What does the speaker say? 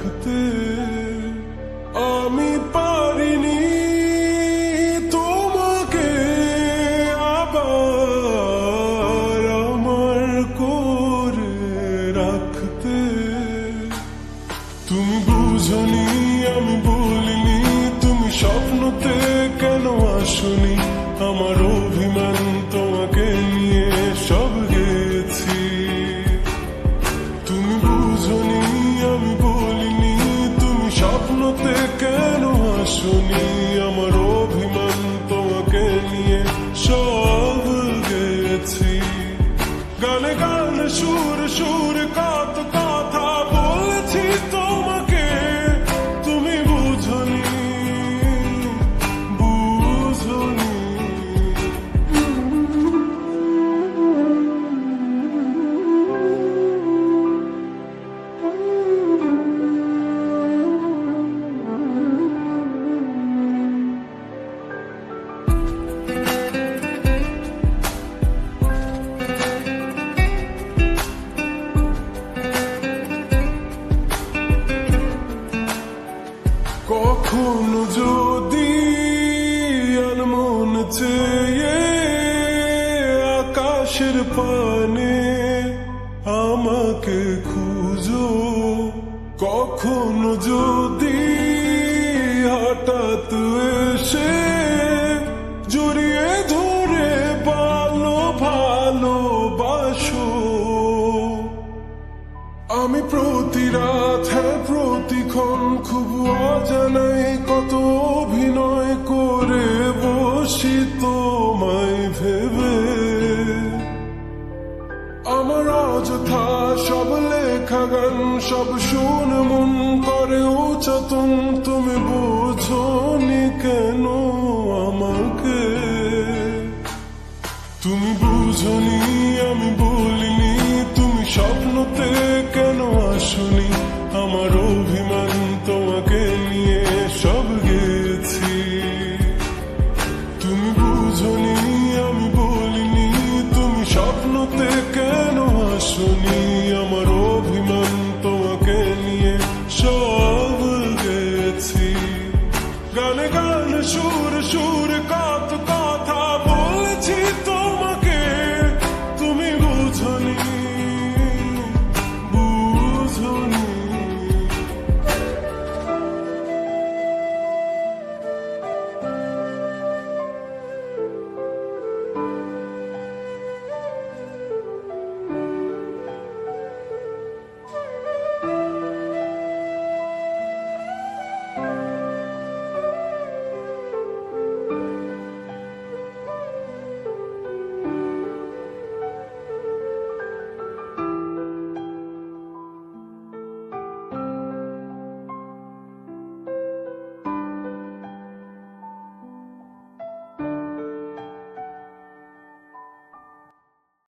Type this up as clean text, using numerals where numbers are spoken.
রাখতে আমি পারিনি তোমাকে আবার আমার করে রাখতে। তুমি বুঝনি আমি বলিনি, তুমি স্বপ্নতে কেন আসনি, আমার অভিমান তোমাকে নিয়ে সব গেছি। তুমি বুঝনি আমি বলিনি, তুমি স্বপ্নতে কেন আসনি, আমার অভিমান তোমাকে নিয়ে সব গেছি। গানে গানে সুর সুর কত কথা বলেছি তোমাকে, তুমি বুঝনি বুঝনি। কখনো যদি আনমন চেয়ে আকাশের পানে আমাকে খুঁজো, কখনো যদি হঠাৎ এসে জড়িয়ে ধরে ভালোবাসো, আমি প্রতি রাত হ্যাঁ প্রতিক্ষণ খুব অজানাই কত অভিনয় করে বসি তোমায় ভেবে। আমার অযথা সব লেখা গান সব শুনে মন করে উচ্চতন, তুমি বোঝনি কেন আমাকে। তুমি বুঝনি আমি বলিনি, তুমি স্বপ্নতে কেন আসনি, আমার অভিমান